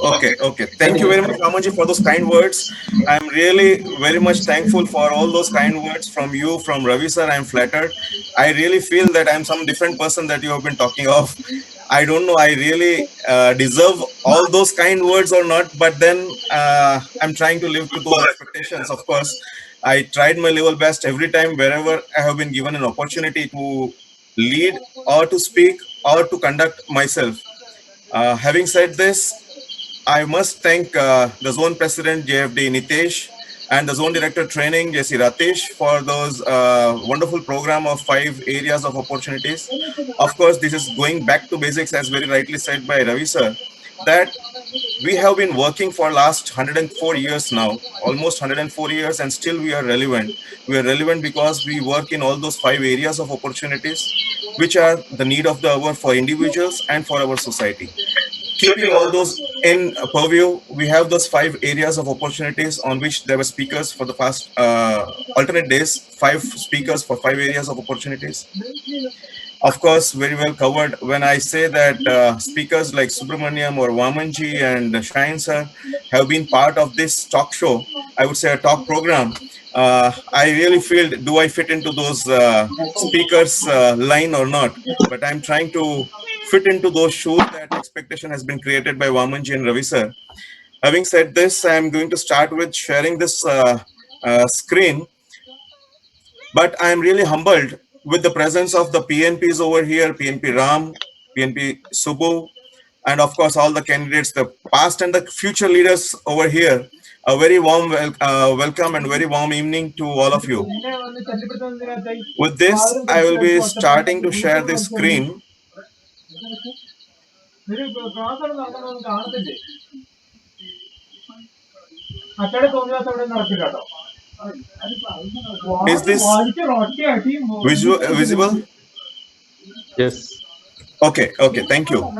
Okay, okay. Thank you very much, Ramanji, for those kind words. I'm really very much thankful for all those kind words from you, from Ravi sir. I'm flattered. I really feel that I'm some different person that you have been talking of. I don't know. I really deserve all those kind words or not, but then I'm trying to live to those expectations. Of course, I tried my level best every time wherever I have been given an opportunity to lead or to speak or to conduct myself. Having said this, I must thank the zone president JFD Nitesh and the zone director training JC Ratish for those wonderful program of 5 areas of opportunities. Of course, this is going back to basics, as very rightly said by Ravi sir, that we have been working for last 104 years now, almost 104 years, and still we are relevant. We are relevant because we work in all those 5 areas of opportunities, which are the need of the hour for individuals and for our society. Keeping all those in purview, we have those 5 areas of opportunities on which there were speakers for the past alternate days, 5 speakers for 5 areas of opportunities. Of course, very well covered. When I say that speakers like Subramaniam or Vamanji and Shine sir have been part of this talk show, I would say a talk program, I really feel, do I fit into those speakers line or not? But I'm trying to fit into those shoes that expectation has been created by Vamanji and Ravi sir. Having said this, I'm going to start with sharing this screen, but I'm really humbled with the presence of the PNPs over here, PNP Ram, PNP Subbu, and of course all the candidates, the past and the future leaders over here. A very warm welcome and very warm evening to all of you. With this, I will be starting to share this screen. Is this visible? Yes. Okay, okay, thank you.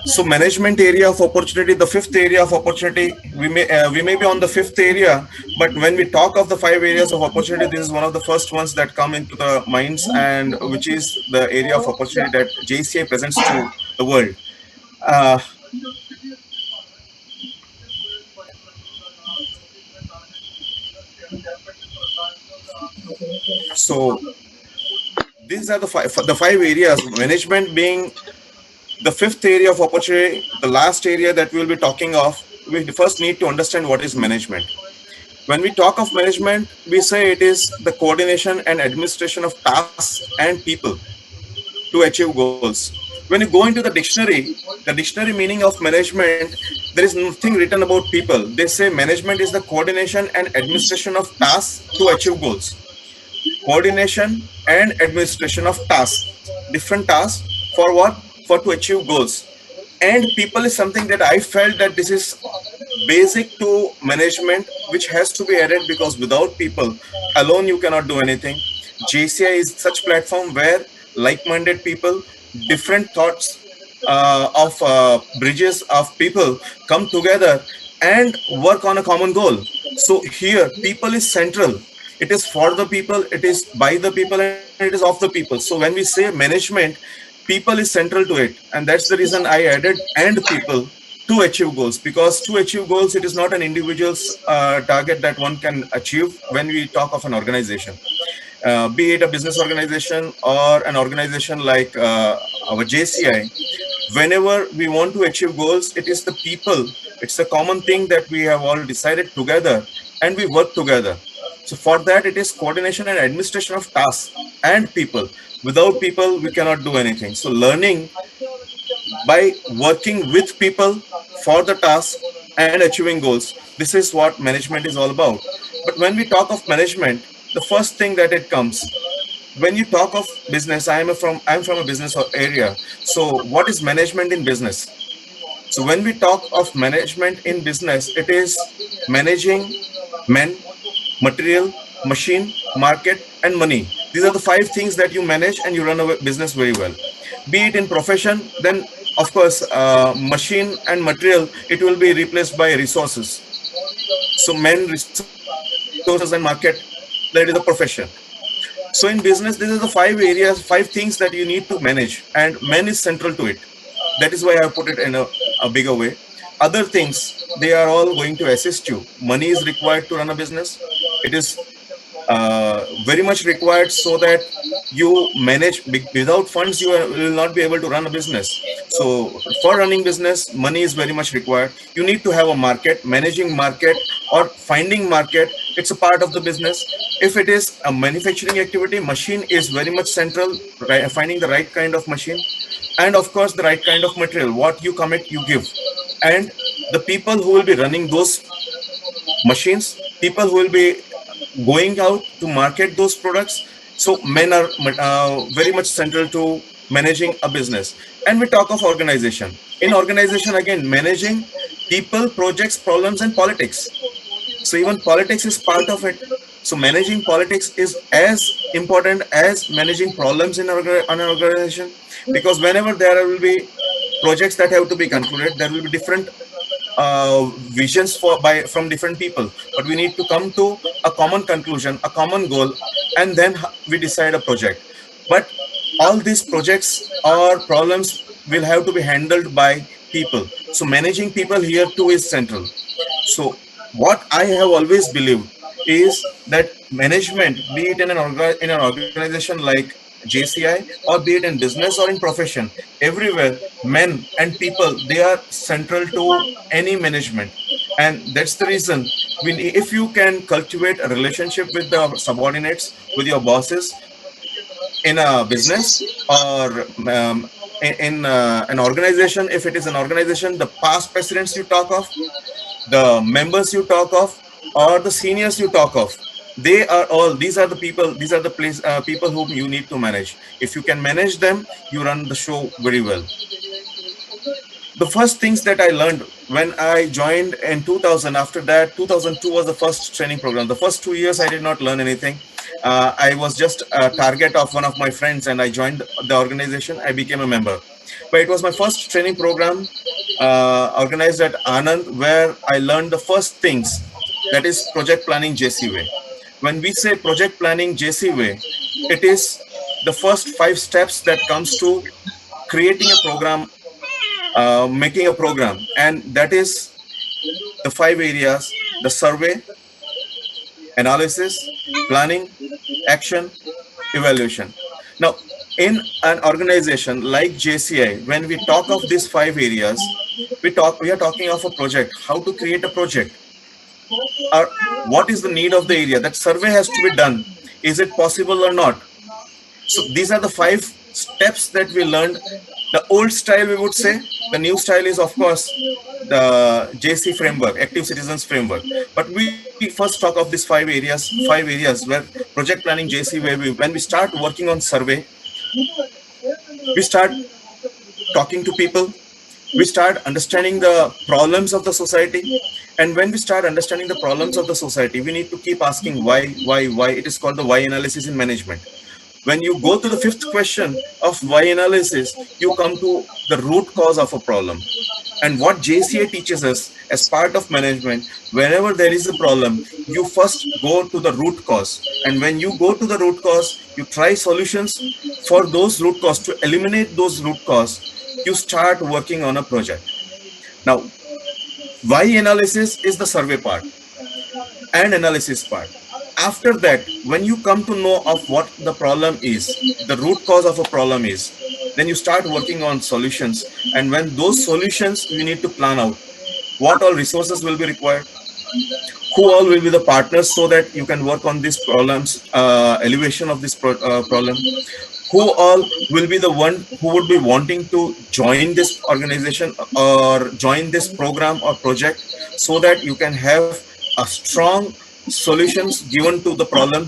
So management area of opportunity, the fifth area of opportunity, we may be on the fifth area, but when we talk of the 5 areas of opportunity, this is one of the first ones that come into the minds, and which is the area of opportunity that JCI presents to the world. Uh, so these are the five areas. Management being the fifth area of opportunity, the last area that we'll be talking of. We first need to understand what is management. When we talk of management, we say it is the coordination and administration of tasks and people to achieve goals. When you go into the dictionary meaning of management, there is nothing written about people. They say management is the coordination and administration of tasks to achieve goals. Coordination and administration of tasks, different tasks for what? For to achieve goals. And people is something that I felt that this is basic to management, which has to be added, because without people alone you cannot do anything. JCI is such platform where like-minded people, different thoughts of bridges of people come together and work on a common goal. So here people is central. It is for the people, it is by the people, and it is of the people. So when we say management, people is central to it, and that's the reason I added and people to achieve goals, because to achieve goals it is not an individual's target that one can achieve. When we talk of an organization, be it a business organization or an organization like our JCI, whenever we want to achieve goals, it is the people, it's a common thing that we have all decided together and we work together. So for that, it is coordination and administration of tasks and people. Without people we cannot do anything. So learning by working with people for the task and achieving goals, this is what management is all about. But when we talk of management, the first thing that it comes, when you talk of business, I'm from a business area. So what is management in business? So when we talk of management in business, it is managing men, material, machine, market, and money. These are the 5 things that you manage and you run a business very well. Be it in profession, then of course, machine and material, it will be replaced by resources. So men, resources, and market, that is the profession. So in business, these are the 5 areas, 5 things that you need to manage, and men is central to it. That is why I put it in a bigger way. other things, they are all going to assist you. Money is required to run a business. It is very much required so that you manage. Without funds, you will not be able to run a business. So for running business, money is very much required. You need to have a market. Managing market or finding market, it's a part of the business. If it is a manufacturing activity, machine is very much central, right? Finding the right kind of machine, and of course the right kind of material. What you commit, you give. And the people who will be running those machines, people who will be going out to market those products. So men are very much central to managing a business. And we talk of organization. In organization, again, managing people, projects, problems, and politics. So even politics is part of it. So managing politics is as important as managing problems in an organization, because whenever there will be projects that have to be concluded, there will be different visions from different people, but we need to come to a common conclusion, a common goal, and then we decide a project. But all these projects or problems will have to be handled by people. So managing people here too is central. So what I have always believed is that management, be it in an organization like JCI, or be it in business or in profession, everywhere, men and people, they are central to any management. And that's the reason, if you can cultivate a relationship with the subordinates, with your bosses, in a business, or in an organization, if it is an organization, the past presidents you talk of, the members you talk of, or the seniors you talk of, they are all, these are the people, these are the people whom you need to manage. If you can manage them, you run the show very well. The first things that I learned when I joined in 2000, after that 2002 was the first training program. The first 2 years I did not learn anything. I was just a target of one of my friends, and I joined the organization. I became a member, but it was my first training program organized at Anand, where I learned the first things, that is project planning JC way. When we say project planning JC way, it is the first 5 steps that comes to creating a program, making a program, and that is the 5 areas: the survey, analysis, planning, action, evaluation. Now, in an organization like JCI, when we talk of these 5 areas, we are talking of a project, how to create a project, or what is the need of the area. That survey has to be done. Is it possible or not? So these are the 5 steps that we learned. The old style, we would say. The new style is, of course, the JC framework, Active Citizens framework. But we first talk of these 5 areas where project planning JC, where when we start working on survey, we start talking to people, we start understanding the problems of the society. And when we start understanding the problems of the society, we need to keep asking why. It is called the why analysis in management. When you go to the 5th question of why analysis, you come to the root cause of a problem. And what JCA teaches us as part of management, whenever there is a problem, you first go to the root cause. And when you go to the root cause, you try solutions for those root cause. To eliminate those root cause, you start working on a project. Now, why analysis is the survey part and analysis part. After that, when you come to know of what the problem is, the root cause of a problem is, then you start working on solutions. And when those solutions, you need to plan out what all resources will be required, who all will be the partners, so that you can work on these problems, elevation of this problem, who all will be the one who would be wanting to join this organization or join this program or project, so that you can have a strong solutions given to the problem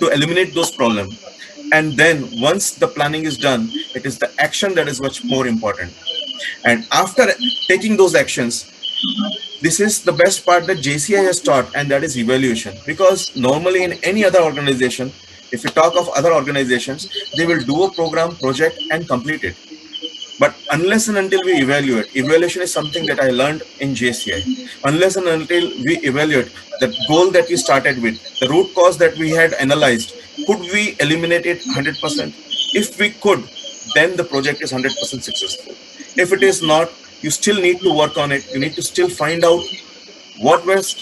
to eliminate those problems. And then once the planning is done, it is the action that is much more important. And after taking those actions, this is the best part that JCI has taught, and that is evaluation. Because normally in any other organization, if you talk of other organizations, they will do a program, project, and complete it. But unless and until we evaluate, evaluation is something that I learned in JCI. Unless and until we evaluate the goal that we started with, the root cause that we had analyzed, could we eliminate it 100%? If we could, then the project is 100% successful. If it is not, you still need to work on it. You need to still find out what was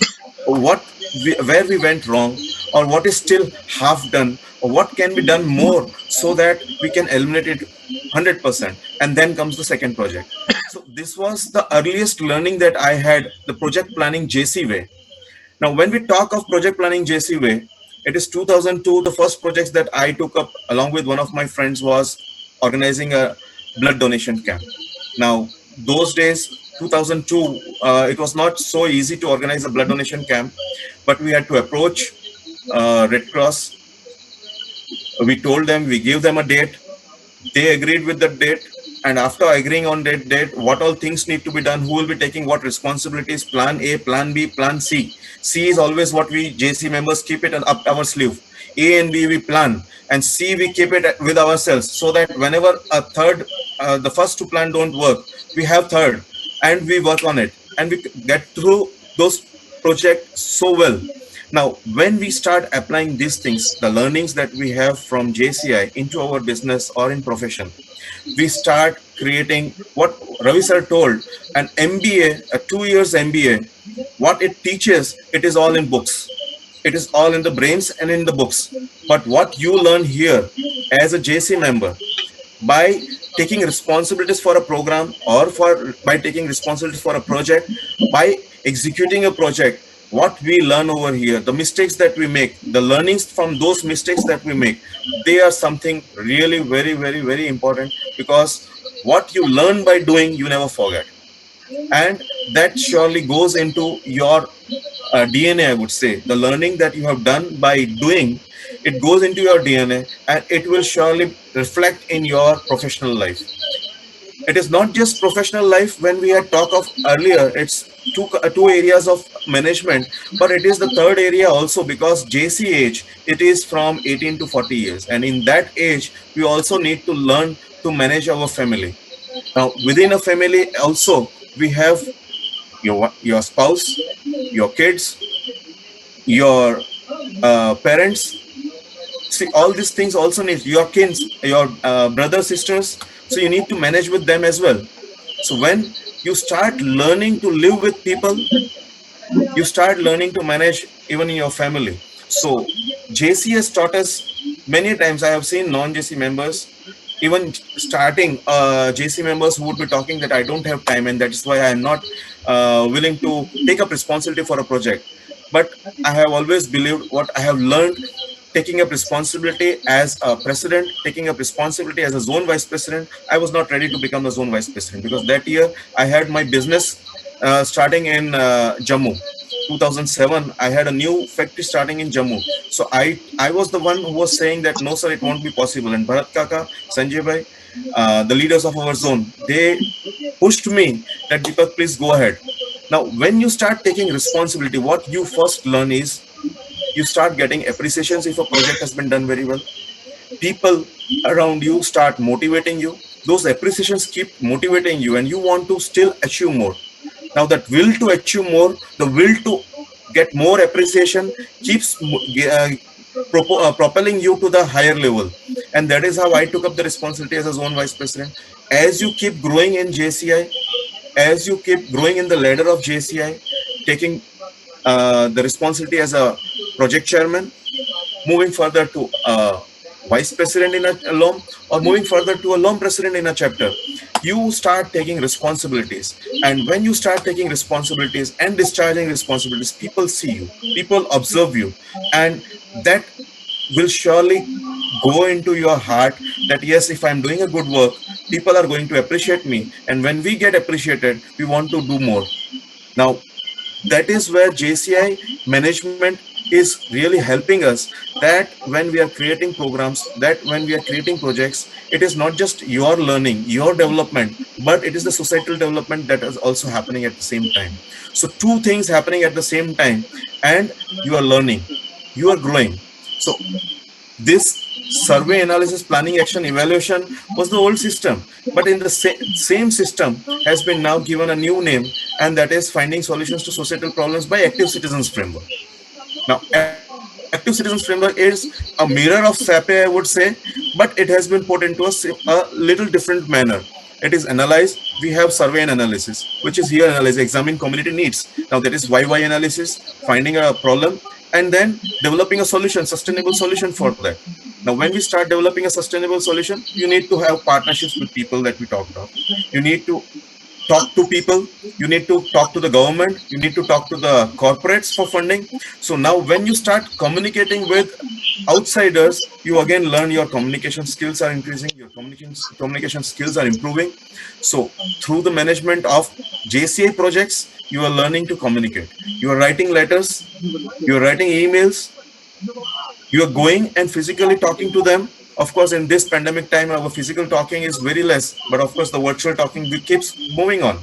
where we went wrong, or what is still half done, or what can be done more so that we can eliminate it 100%. And then comes the second project. So this was the earliest learning that I had, the project planning JC way. Now when we talk of project planning JC way, it is 2002. The first projects that I took up along with one of my friends was organizing a blood donation camp. Now, those days, 2002, it was not so easy to organize a blood donation camp, but we had to approach Red Cross. We told them, we gave them a date. They agreed with the date. And after agreeing on that date, what all things need to be done, who will be taking what responsibilities, plan A, plan B, plan C. C is always what we JC members keep it up our sleeve. A and B we plan, and C we keep it with ourselves, so that whenever a third, the first two plan don't work, we have third, and we work on it, and we get through those projects so well. Now, when we start applying these things, the learnings that we have from JCI into our business or in profession, we start creating what Ravi sir told, an MBA, a 2 years MBA. What it teaches, it is all in books. It is all in the brains and in the books. But what you learn here as a JC member, by taking responsibilities for a program, or for by taking responsibilities for a project, by executing a project, what we learn over here, the mistakes that we make, the learnings from those mistakes that we make, they are something really very, very, very important, because what you learn by doing, you never forget. And that surely goes into your DNA, I would say. The learning that you have done by doing, it goes into your DNA, and it will surely reflect in your professional life. It is not just professional life. When we had talked of earlier, it's two areas of management, but it is the third area also, because JC age, it is from 18 to 40 years, and in that age we also need to learn to manage our family. Now within a family also, we have your spouse, your kids, your parents. See, all these things also need your kids, your brothers, sisters. So you need to manage with them as well. So when you start learning to live with people, you start learning to manage even in your family. So JC has taught us many times. I have seen non-JC members, even starting JC members, who would be talking that I don't have time, and that is why I am not willing to take up responsibility for a project. But I have always believed what I have learned, taking up responsibility as a president, taking up responsibility as a zone vice president. I was not ready to become a zone vice president, because that year I had my business starting in Jammu. 2007, I had a new factory starting in Jammu. So I was the one who was saying that no, sir, it won't be possible. And Bharat Kaka, Sanjay Bhai, the leaders of our zone, they pushed me that Deepak, please go ahead. Now, when you start taking responsibility, what you first learn is you start getting appreciations if a project has been done very well. People around you start motivating you. Those appreciations keep motivating you, and you want to still achieve more. Now that will to achieve more, the will to get more appreciation keeps propelling you to the higher level. And that is how I took up the responsibility as a zone vice president. As you keep growing in JCI, as you keep growing in the ladder of JCI, taking the responsibility as a project chairman, moving further to vice president in a LOM, or moving further to a LOM president in a chapter, you start taking responsibilities. And when you start taking responsibilities and discharging responsibilities, people see you, people observe you, and that will surely go into your heart that yes, if I'm doing a good work, people are going to appreciate me, and when we get appreciated, we want to do more. Now that is where JCI management is really helping us, that when we are creating programs, that when we are creating projects, it is not just your learning, your development, but it is the societal development that is also happening at the same time. So two things happening at the same time, and you are learning, you are growing. So this survey, analysis, planning, action, evaluation was the old system, but in the same system has been now given a new name, and that is finding solutions to societal problems by active citizens framework. Now active citizens framework is a mirror of SAPE, I would say, but it has been put into a little different manner. it is analyzed. We have survey and analysis, which is here analyze, examine community needs. Now that is why analysis, finding a problem, and then developing a solution, sustainable solution for that. Now, when we start developing a sustainable solution, you need to have partnerships with people that we talked of. You need to talk to people, you need to talk to the government, you need to talk to the corporates for funding. So now when you start communicating with outsiders, you again learn your communication skills are increasing, your communication skills are improving. So through the management of JCI projects, you are learning to communicate. You are writing letters, you are writing emails, you are going and physically talking to them. Of course, in this pandemic time, our physical talking is very less, but of course, the virtual talking keeps moving on.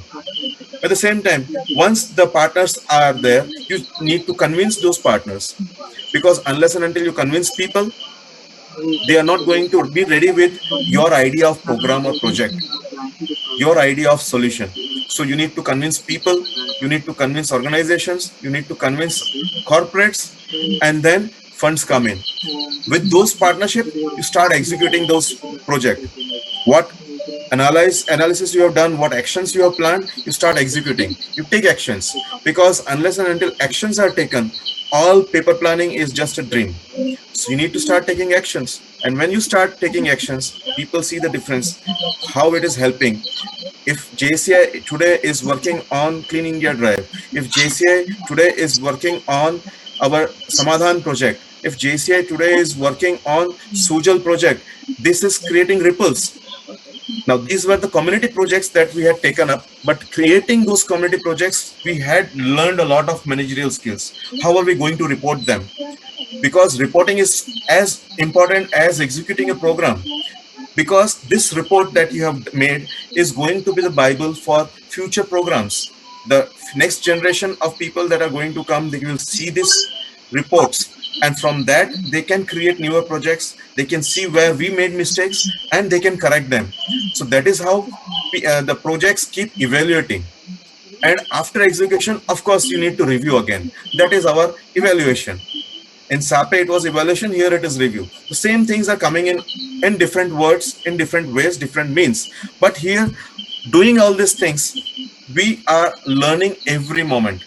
At the same time, once the partners are there, you need to convince those partners, because unless and until you convince people, they are not going to be ready with your idea of program or project, your idea of solution. So you need to convince people, you need to convince organizations, you need to convince corporates, and then funds come in. With those partnership, you start executing those project. What analysis you have done, what actions you have planned, you start executing. You take actions, because unless and until actions are taken, all paper planning is just a dream. So you need to start taking actions, and when you start taking actions, people see the difference, how it is helping. If JCI today is working on Clean India Drive, if JCI today is working on our Samadhan project, if JCI today is working on Sujal project, this is creating ripples. Now, these were the community projects that we had taken up, but creating those community projects, we had learned a lot of managerial skills. How are we going to report them? Because reporting is as important as executing a program. Because this report that you have made is going to be the Bible for future programs. The next generation of people that are going to come, they will see these reports, and from that they can create newer projects, they can see where we made mistakes, and they can correct them. So that is how the projects keep evaluating. And after execution, of course, you need to review again. That is our evaluation. In SAPE, it was evaluation. Here it is review. The same things are coming in different words, in different ways, different means. But here, doing all these things, we are learning every moment.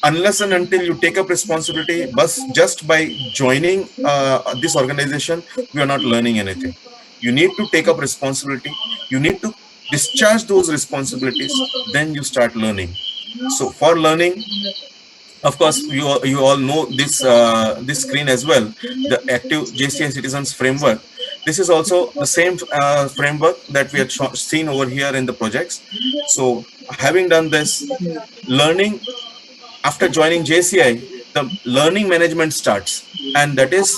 Unless and until you take up responsibility, but just by joining this organization, we are not learning anything. You need to take up responsibility. You need to discharge those responsibilities. Then you start learning. So for learning, of course, you all know this screen as well, the active JCI citizens framework. This is also the same framework that we had seen over here in the projects. So having done this, learning after joining JCI, the learning management starts, and that is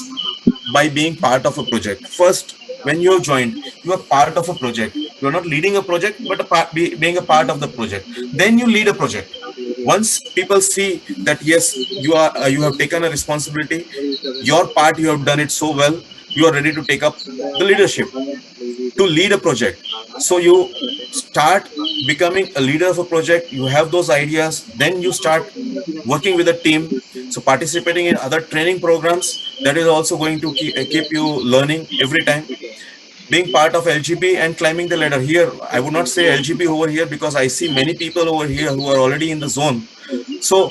by being part of a project. First, when you have joined, you are part of a project. You are not leading a project, but being a part of the project. Then you lead a project. Once people see that yes, you have taken a responsibility, your part you have done it so well, you are ready to take up the leadership to lead a project. So you start becoming a leader of a project, you have those ideas, then you start working with a team. So participating in other training programs, that is also going to keep you learning every time. Being part of LGP and climbing the ladder. Here, I would not say LGP over here, because I see many people over here who are already in the zone. So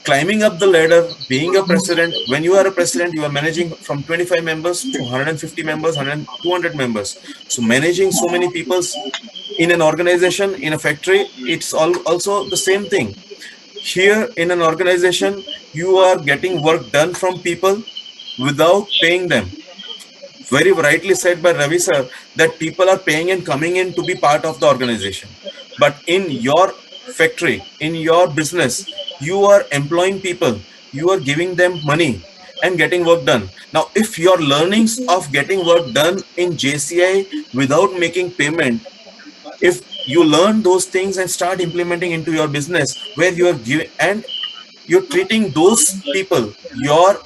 climbing up the ladder, being a president, when you are a president, you are managing from 25 members to 150 members, 100, 200 members. So managing so many people in an organization, in a factory, it's also the same thing. Here in an organization, you are getting work done from people without paying them. Very rightly said by Ravi sir, that people are paying and coming in to be part of the organization. But in your factory, in your business, you are employing people, you are giving them money and getting work done. Now, if your learnings of getting work done in JCI without making payment, if you learn those things and start implementing into your business, where you are giving and you're treating those people, your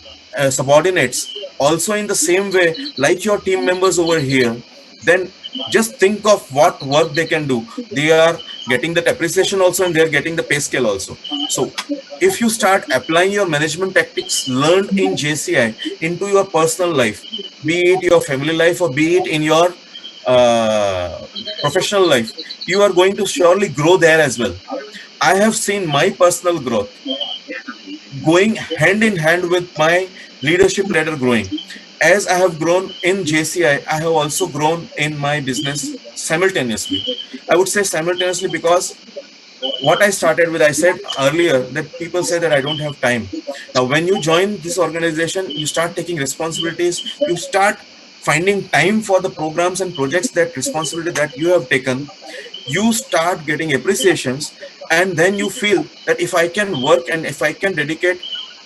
subordinates, also in the same way like your team members over here, then just think of what work they can do. They are getting that appreciation also, and they're getting the pay scale also. So if you start applying your management tactics learned in JCI into your personal life, be it your family life or be it in your uh, professional life, you are going to surely grow there as well. I have seen my personal growth going hand in hand with my leadership ladder growing. As I have grown in JCI, I have also grown in my business simultaneously. I would say simultaneously because what I started with, I said earlier that people say that I don't have time. Now, when you join this organization, you start taking responsibilities, you start finding time for the programs and projects, that responsibility that you have taken, you start getting appreciations, and then you feel that if I can work and if I can dedicate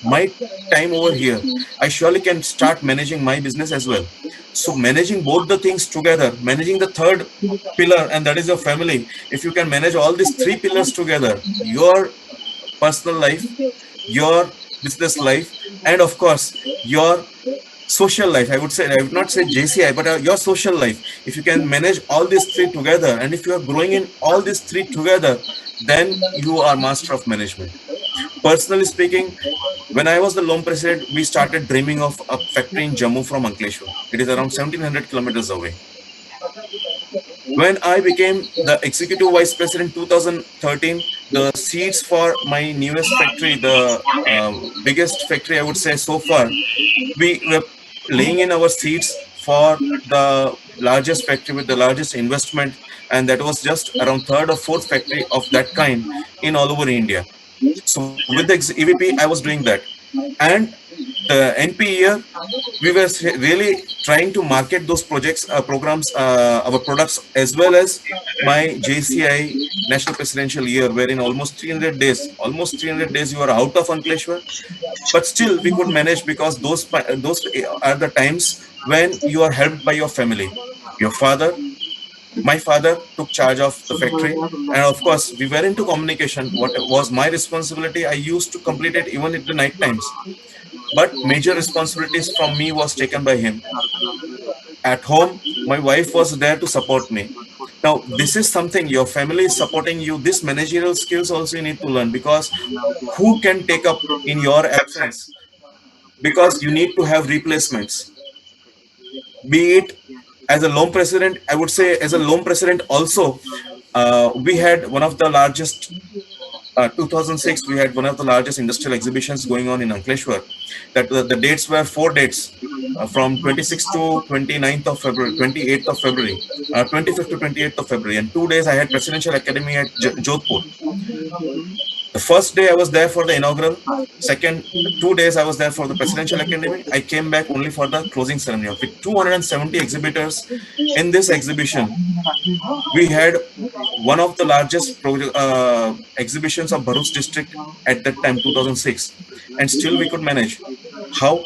my time over here, I surely can start managing my business as well. So managing both the things together, managing the third pillar, and that is your family. If you can manage all these three pillars together, your personal life, your business life, and of course your social life, I would say, I would not say JCI, but your social life, if you can manage all these three together, and if you are growing in all these three together, then you are master of management. Personally speaking, when I was the loan president, we started dreaming of a factory in Jammu from Ankleshwar. It is around 1700 kilometers away. When I became the executive vice president 2013, the seeds for my newest factory, the biggest factory I would say so far, we were laying in our seeds for the largest factory with the largest investment, and that was just around third or fourth factory of that kind in all over India. So with the EVP, I was doing that, and the NP year, we were really trying to market those projects, programs, our products, as well as my JCI National Presidential Year, wherein almost 300 days you are out of Ankleshwar, but still we could manage because those are the times when you are helped by your family. Your father, my father took charge of the factory, and of course we were into communication. What was my responsibility, I used to complete it even at the night times, but major responsibilities from me was taken by him. At home, my wife was there to support me. Now this is something, your family is supporting you, this managerial skills also you need to learn, because who can take up in your absence, because you need to have replacements. Be it as a loan president, I would say as a loan president also, we had one of the largest 2006, we had one of the largest industrial exhibitions going on in Ankleshwar. That the dates were four dates, from 26th to 29th of February, 28th of February, 25th to 28th of February, and 2 days I had Presidential Academy at Jodhpur. The first day I was there for the inaugural. Second 2 days I was there for the Presidential Academy. I came back only for the closing ceremony. With 270 exhibitors in this exhibition, we had one of the largest exhibitions of Bharuch district at that time, 2006, and still we could manage. How?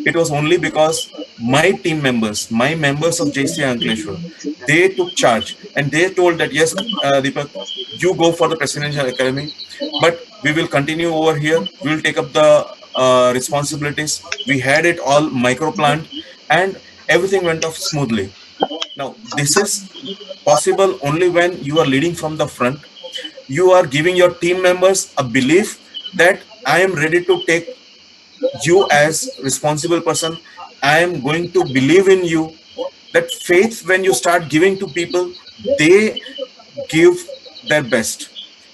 It was only because my team members, my members of JC Ankleshwar, they took charge and they told that yes, Deepak, you go for the Presidential Academy, but we will continue over here. We will take up the responsibilities. We had it all micro planned, and everything went off smoothly. Now, this is possible only when you are leading from the front. You are giving your team members a belief that I am ready to take you as responsible person. I am going to believe in you. That faith, when you start giving to people, they give their best.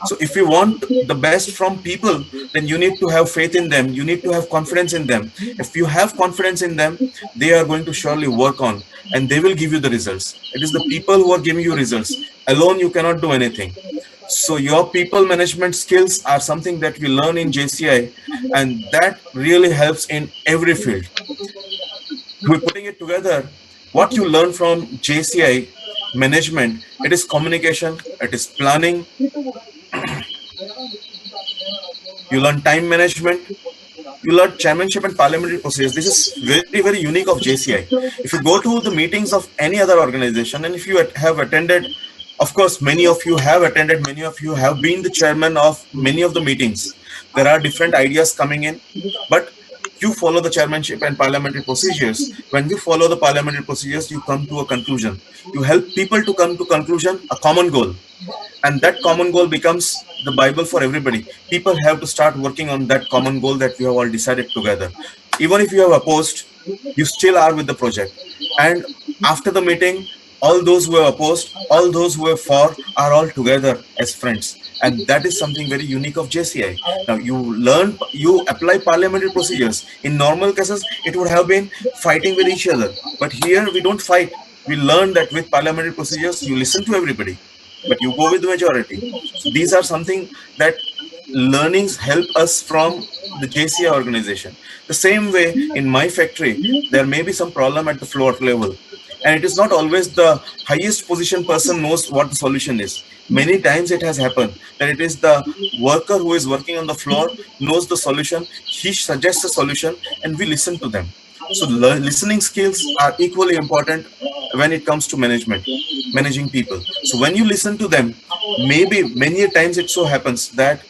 So if you want the best from people, then you need to have faith in them. You need to have confidence in them. If you have confidence in them, they are going to surely work on, and they will give you the results. It is the people who are giving you results. Alone, you cannot do anything. So your people management skills are something that we learn in JCI, and that really helps in every field. We're putting it together. What you learn from JCI management, it is communication, it is planning, you learn time management, you learn chairmanship and parliamentary procedures. This is very, very unique of JCI. If you go to the meetings of any other organization, and if you have attended, of course, many of you have attended, many of you have been the chairman of many of the meetings. There are different ideas coming in, but you follow the chairmanship and parliamentary procedures. When you follow the parliamentary procedures, you come to a conclusion. You help people to come to conclusion, a common goal, and that common goal becomes the Bible for everybody. People have to start working on that common goal that we have all decided together. Even if you have opposed, you still are with the project. And after the meeting, All those who are opposed, all those who are for are all together as friends. And that is something very unique of JCI. Now you apply parliamentary procedures. In normal cases, it would have been fighting with each other. But here we don't fight. We learn that with parliamentary procedures, you listen to everybody, but you go with the majority. So these are something that learnings help us from the JCI organization. The same way in my factory, there may be some problem at the floor level, and it is not always the highest position person knows what the solution is. Many times it has happened that it is the worker who is working on the floor knows the solution. He suggests a solution, and we listen to them. So listening skills are equally important when it comes to managing people. So when you listen to them, maybe many a times it so happens that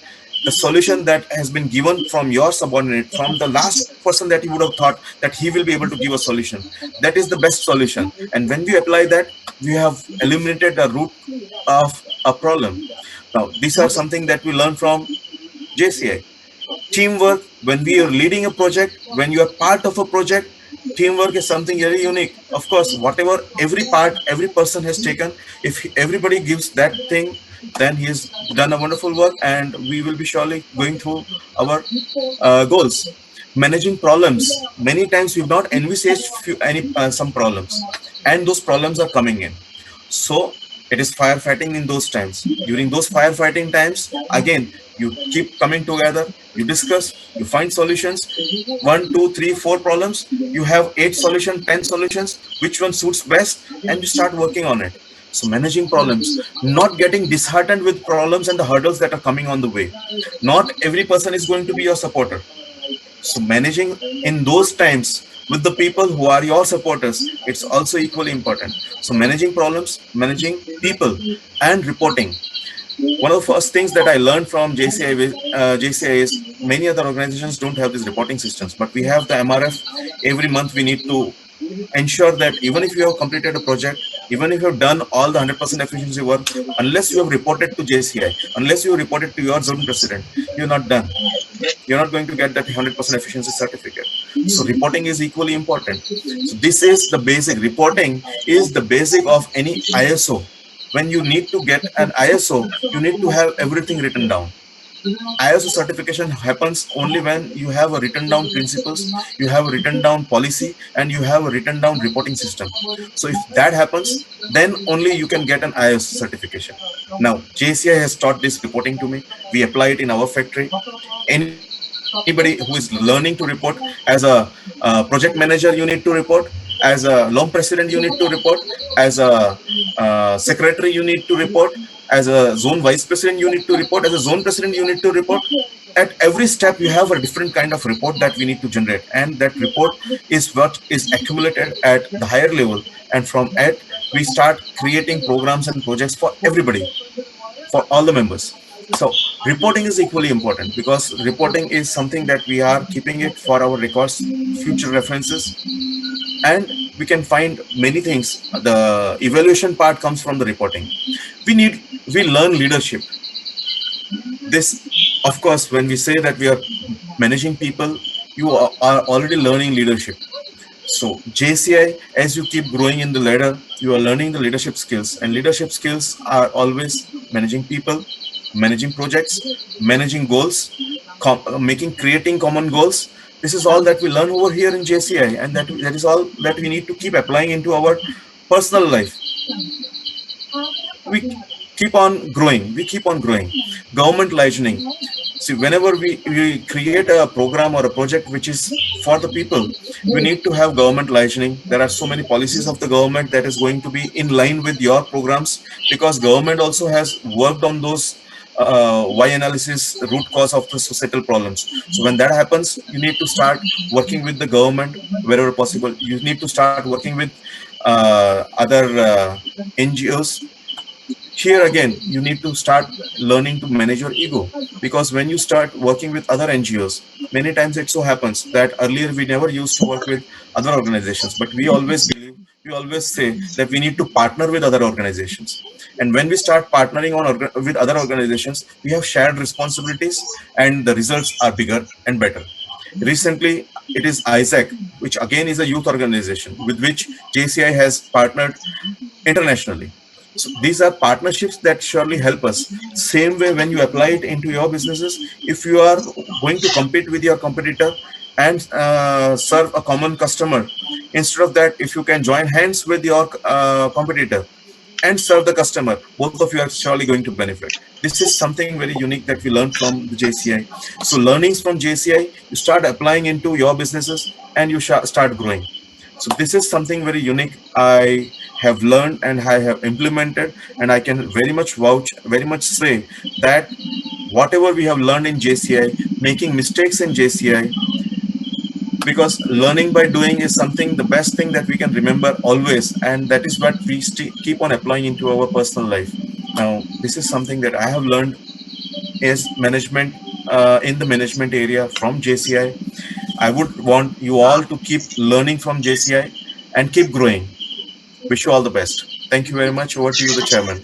the solution that has been given from your subordinate, from the last person that you would have thought that he will be able to give a solution, that is the best solution. And when we apply that, we have eliminated the root of a problem. Now these are something that we learn from JCI. Teamwork, when we are leading a project, when you are part of a project, teamwork is something very unique. Of course, whatever every part, every person has taken, if everybody gives that thing, then he has done a wonderful work, and we will be surely going through our goals. Managing problems, many times we've not envisaged any some problems, and those problems are coming in. So it is firefighting in those times. During those firefighting times, again, you keep coming together, you discuss, you find solutions. One, two, three, four problems. You have 8 solutions, 10 solutions. Which one suits best, and you start working on it. So managing problems, not getting disheartened with problems and the hurdles that are coming on the way. Not every person is going to be your supporter. So managing in those times with the people who are your supporters, it's also equally important. So managing problems, managing people, and reporting. One of the first things that I learned from JCI is many other organizations don't have these reporting systems, but we have the MRF. Every month we need to ensure that even if you have completed a project, even if you have done all the 100% efficiency work, unless you have reported to JCI, unless you have reported to your zone president, you're not done. You're not going to get that 100% efficiency certificate. So reporting is equally important. So this is the basic. Reporting is the basic of any ISO. When you need to get an ISO, you need to have everything written down. ISO certification happens only when you have a written down principles, you have a written down policy, and you have a written down reporting system. So if that happens, then only you can get an ISO certification. Now, JCI has taught this reporting to me. We apply it in our factory. Anybody who is learning to report, as a project manager, you need to report. As a LOM president, you need to report. As a secretary, you need to report. As a zone vice president, you need to report. As a zone president, you need to report. At every step, you have a different kind of report that we need to generate, and that report is what is accumulated at the higher level. And from it, we start creating programs and projects for everybody, for all the members. So reporting is equally important, because reporting is something that we are keeping it for our records, future references, and we can find many things. The evaluation part comes from the reporting. We learn leadership. This, of course, when we say that we are managing people, you are already learning leadership. So JCI, as you keep growing in the ladder, you are learning the leadership skills, and leadership skills are always managing people, managing projects, managing goals, creating common goals. This is all that we learn over here in JCI, and that is all that we need to keep applying into our personal life. We keep on growing. We keep on growing. Government licensing. See, whenever we create a program or a project which is for the people, we need to have government licensing. There are so many policies of the government that is going to be in line with your programs, because government also has worked on those why analysis, root cause of the societal problems. So when that happens, you need to start working with the government wherever possible. You need to start working with other NGOs. Here again, you need to start learning to manage your ego, because when you start working with other NGOs, many times it so happens that earlier we never used to work with other organizations, but we always say that we need to partner with other organizations. And when we start partnering with other organizations, we have shared responsibilities, and the results are bigger and better. Recently, it is ISAC, which again is a youth organization with which JCI has partnered internationally. So these are partnerships that surely help us. Same way when you apply it into your businesses, if you are going to compete with your competitor and serve a common customer, instead of that, if you can join hands with your competitor and serve the customer, both of you are surely going to benefit. This is something very unique that we learned from the JCI. So learnings from JCI, you start applying into your businesses and you start growing. So this is something very unique I have learned and I have implemented, and I can very much vouch, very much say that whatever we have learned in JCI, making mistakes in JCI, because learning by doing is something the best thing that we can remember always, and that is what we keep on applying into our personal life. Now this is something that I have learned is management, in the management area from JCI. I would want you all to keep learning from JCI and keep growing. Wish you all the best. Thank you very much. Over to you, the chairman.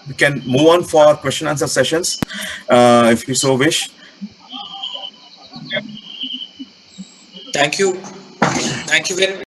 We can move on for question answer sessions, if you so wish. Thank you. Thank you very